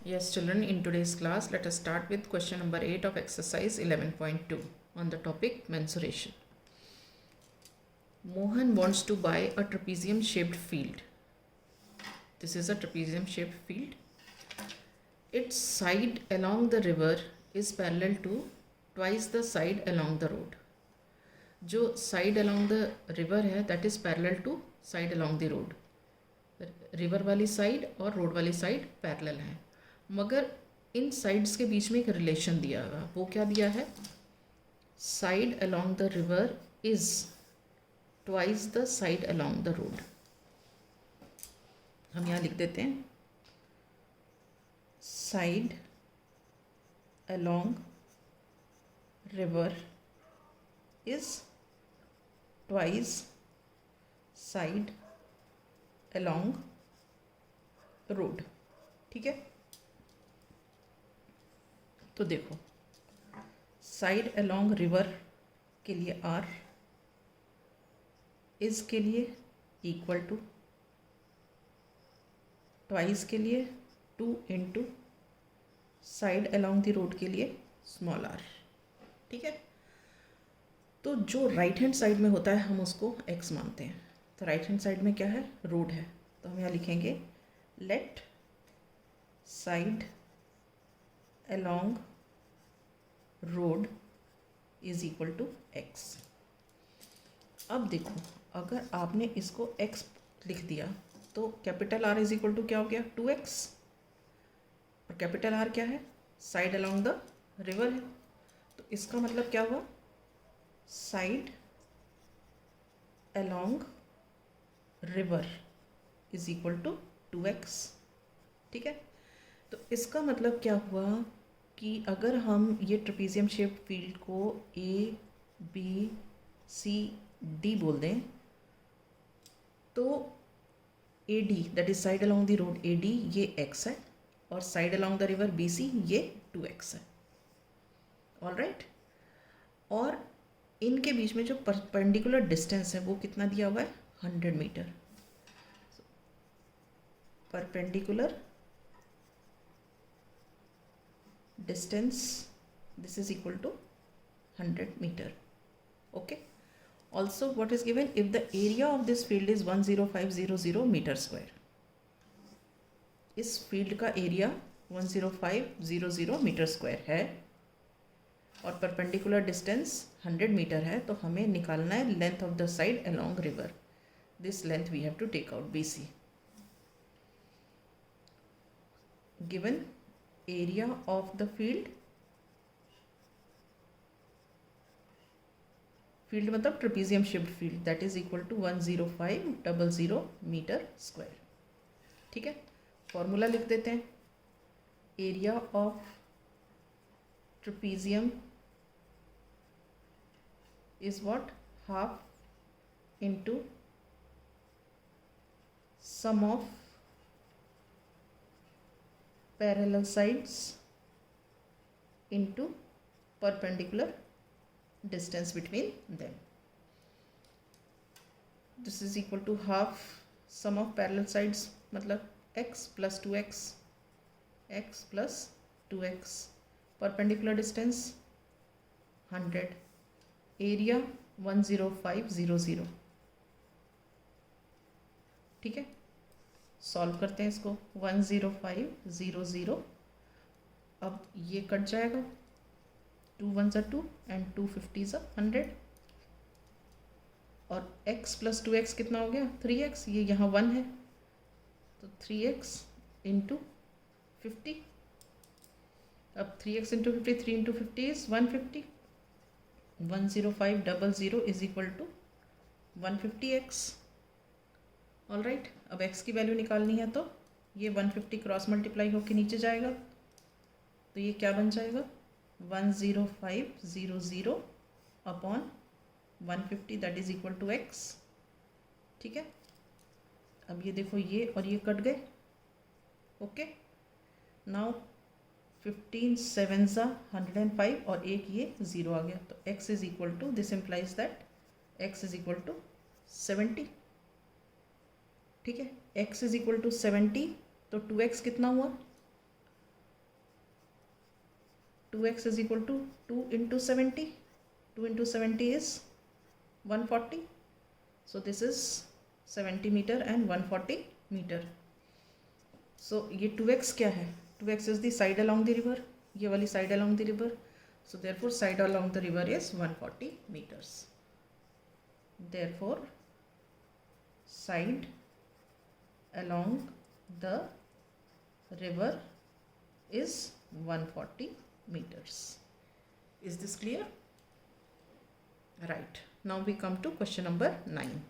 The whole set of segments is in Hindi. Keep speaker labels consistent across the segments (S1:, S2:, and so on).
S1: Yes, children, in today's class, let us start with question number 8 of exercise 11.2 on the topic mensuration. Mohan wants to buy a trapezium shaped field. This is a trapezium shaped field. Its side along the river is parallel to twice the side along the road. जो side along the river है that is parallel to side along the road. River वाली साइड और रोड वाली साइड पैरेलल है, मगर इन साइड्स के बीच में एक रिलेशन दिया हुआ, वो क्या दिया है? Side along the river is twice the side along the road. हम यहाँ लिख देते हैं side along river is twice side along road. ठीक है, तो देखो साइड अलोंग रिवर के लिए आर, इज के लिए इक्वल टू, ट्वाइस के लिए 2 into side along the road के लिए स्मॉल आर. ठीक है, तो जो राइट हैंड साइड में होता है हम उसको एक्स मानते हैं. तो राइट हैंड साइड में क्या है? रोड है. तो हम यहाँ लिखेंगे let side along road is equal to x. अब देखो, अगर आपने इसको x लिख दिया तो capital R is equal to क्या हो गया? 2x. और कैपिटल R क्या है? साइड अलोंग द रिवर है. तो इसका मतलब क्या हुआ? Side along river is equal to 2x. ठीक है, तो इसका मतलब क्या हुआ कि अगर हम ये ट्रेपेजियम शेप फील्ड को A, B, C, D बोल दें तो AD that is side along the road AD ये x है और side along the river BC ये 2x है. ऑल राइट, और इनके बीच में जो परपेंडिकुलर डिस्टेंस है वो कितना दिया हुआ है? 100 metre. Perpendicular distance this is equal to 100 meter. Okay, also what is given? If the area of this field is 10500 meter square, इस फील्ड का एरिया 10500 मीटर स्क्वायर है और परपेंडिकुलर डिस्टेंस 100 मीटर है, तो हमें निकालना है length of the side along river. This length we have to take out. BC given area of the field मतलब trapezium shaped field that is equal to 10500 metre square. ठीक है, फॉर्मूला लिख देते हैं. Area of trapezium is what? Half into sum of parallel sides into perpendicular distance between them. This is equal to half sum of parallel sides मतलब x plus 2x, x plus 2x, perpendicular distance 100, area 10500. ठीक है, सॉल्व करते हैं इसको. 10500, अब ये कट जाएगा, 2 1 2 एंड 2 50 100, और x प्लस 2x कितना हो गया? 3x. ये यहाँ 1 है तो 3x इंटू 50. अब 3x into 50, 3 into 50 is 150. 10500 is equal to 150x. All right, अब x की वैल्यू निकालनी है तो ये 150 क्रॉस मल्टीप्लाई होकर नीचे जाएगा, तो ये क्या बन जाएगा? 10500 upon 150 that is equal to x. ठीक है, अब ये देखो ये और ये कट गए. ओके, नाउ 15 7 105 और एक ये 0 आ गया, तो x is equal to, this implies that x is equal to 70. ठीक है, x इज इक्वल टू 70, तो 2x कितना हुआ? 2x is equal to 2 into 70. 2 into 70 is 140. So this is 70 meter and 140 meter. So ये 2x क्या है? 2x is the side along the river. ये वाली side along the river. So therefore side along the river is 140 meters. Therefore side along the river is 140 meters. Is this clear? Right. Now we come to question number 9.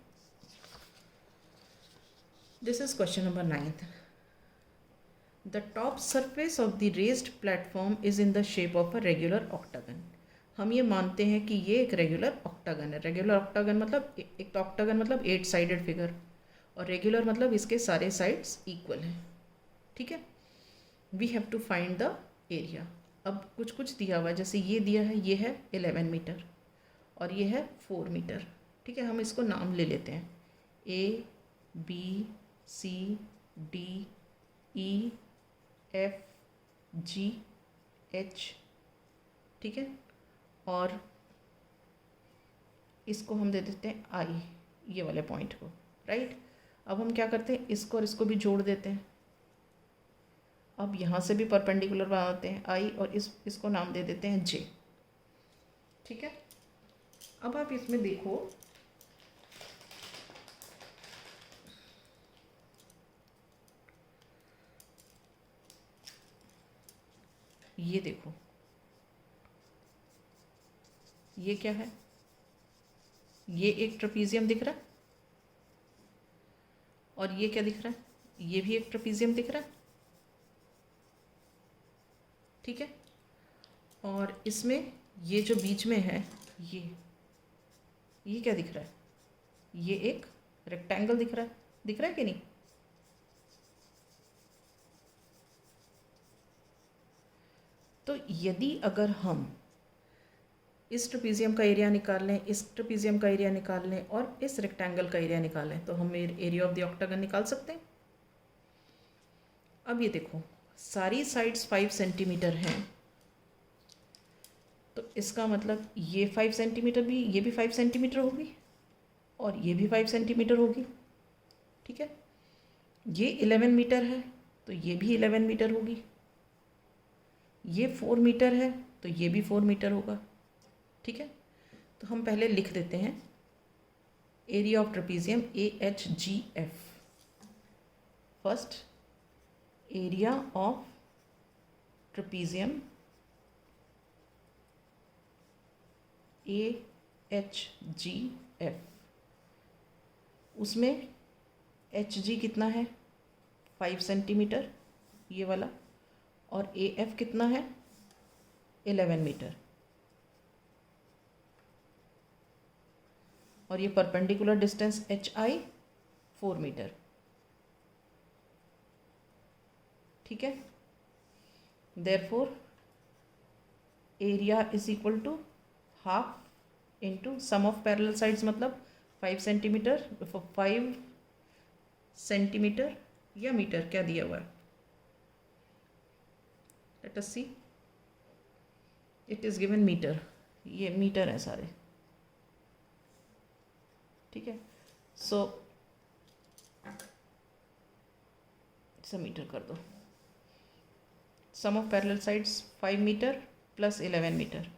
S1: This is question number 9. The top surface of the raised platform is in the shape of a regular octagon. हम ये मानते हैं कि ये एक रेगुलर ऑक्टागन है. रेगुलर ऑक्टागन मतलब एक ऑक्टागन मतलब 8 साइडेड फिगर, और रेगुलर मतलब इसके सारे साइड्स इक्वल हैं. ठीक है. We have to find the area. अब कुछ कुछ दिया हुआ है, जैसे ये दिया है, ये है 11 मीटर और ये है 4 मीटर. ठीक है. हम इसको नाम ले लेते हैं A, B, C, D, E, F, G, H. ठीक है. और इसको हम दे देते हैं I, ये वाले पॉइंट को. राइट. अब हम क्या करते हैं, इसको और इसको भी जोड़ देते हैं. अब यहाँ से भी परपेंडिकुलर बनाते हैं I, और इसको नाम दे देते हैं J. ठीक है. अब आप इसमें देखो, ये देखो, ये क्या है? ये एक ट्रेपीजियम दिख रहा है, और ये क्या दिख रहा है? ये भी एक ट्रेपीजियम दिख रहा है. ठीक है. और इसमें ये जो बीच में है, ये क्या दिख रहा है? ये एक रेक्टेंगल दिख रहा है कि नहीं? तो यदि अगर हम इस ट्रेपीजियम का एरिया निकाल लें, इस ट्रेपीजियम का एरिया निकाल लें और इस रेक्टेंगल का एरिया निकाल लें, तो हम एरिया ऑफ द ऑक्टागन निकाल सकते हैं. अब ये देखो, सारी साइड्स 5 सेंटीमीटर हैं, तो इसका मतलब ये 5 सेंटीमीटर भी, ये भी 5 सेंटीमीटर होगी और ये भी 5 सेंटीमीटर होगी. ठीक है. ये 11 मीटर है तो ये भी 11 मीटर होगी. ये 4 मीटर है तो ये भी 4 मीटर होगा. ठीक है. तो हम पहले लिख देते हैं area of trapezium AHGF. First, area of trapezium AHGF. उसमें HG कितना है? 5 सेंटीमीटर, ये वाला. और AF कितना है? 11 मीटर. और ये परपेंडिकुलर डिस्टेंस HI 4 मीटर. ठीक है. Therefore area is equal to half into sum of parallel sides, मतलब 5 सेंटीमीटर, 5 सेंटीमीटर या मीटर, क्या दिया हुआ है? Let us see. It is given metre. ये मीटर है सारे. ठीक है. सो इसे मीटर कर दो. Sum of parallel sides 5 metre plus 11 metre.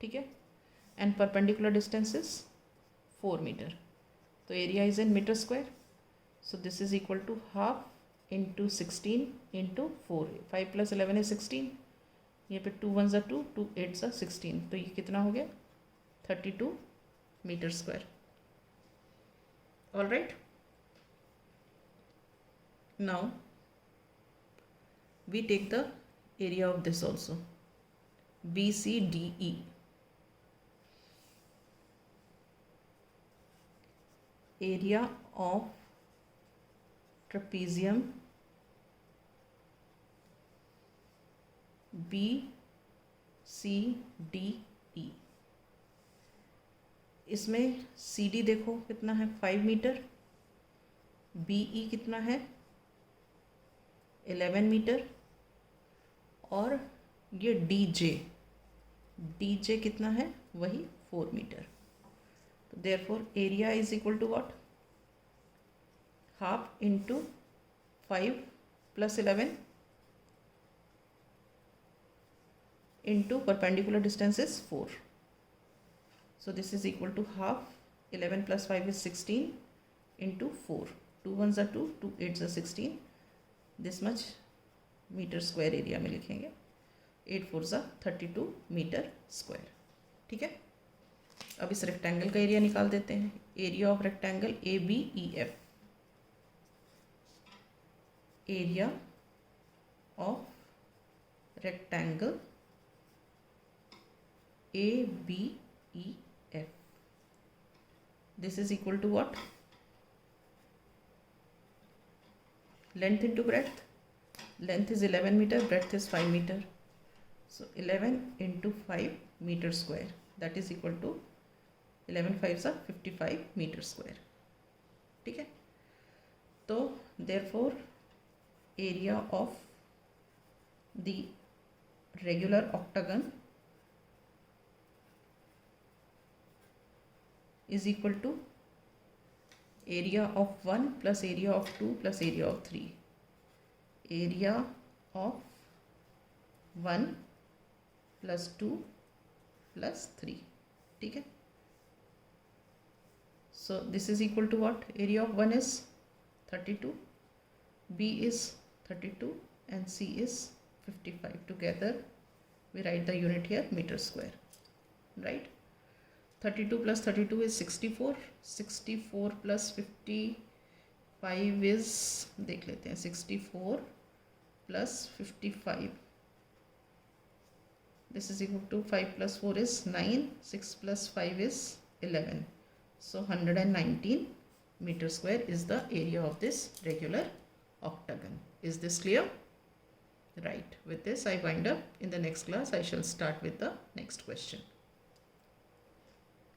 S1: ठीक है. And perpendicular distance is 4 metre. तो area is in metre square. So this is equal to half into 16 into 4. 5 plus 11 is 16. ये पे 2 1 ज़ा 2, 2 8 ज़ा 16. तो ये कितना हो गया? 32 metre square. All right. Now we take the area of this also, BCDE. Area of trapezium BCDE. इसमें CD देखो कितना है? 5 मीटर. BE कितना है? 11 मीटर. और ये डी जे कितना है, वही 4 मीटर। तो therefore area is equal to what, half into 5 plus 11 into perpendicular distance is 4. So this is equal to half. 11 plus 5 is 16 into 4. 2 1s are 2, 2 8s are 16. This much meter square area में लिखेंगे. 8 4s are 32 मीटर स्क्वायर. ठीक है, अब इस रेक्टेंगल का एरिया निकाल देते हैं. Area of rectangle ABEF, area of rectangle ABEF, this is equal to what, length into breadth. Length is 11 meter, breadth is 5 meter, so 11 into 5 meter square, that is equal to 11 5s are 55 meter square. ठीक है, तो therefore area of the regular octagon is equal to area of 1 plus area of 2 plus area of 3. Area of 1 plus 2 plus 3. ठीक है, so this is equal to what, area of 1 is 32, B is 32 and C is 55. Together we write the unit here, meter square, right? 32 plus 32 is 64. 64 plus 55 is, देख लेते हैं, 64 plus 55, this is equal to 5 plus 4 is 9, 6 plus 5 is 11. So 119 meter square is the area of this regular octagon. Is this clear? Right. With this I wind up. In the next class I shall start with the next question.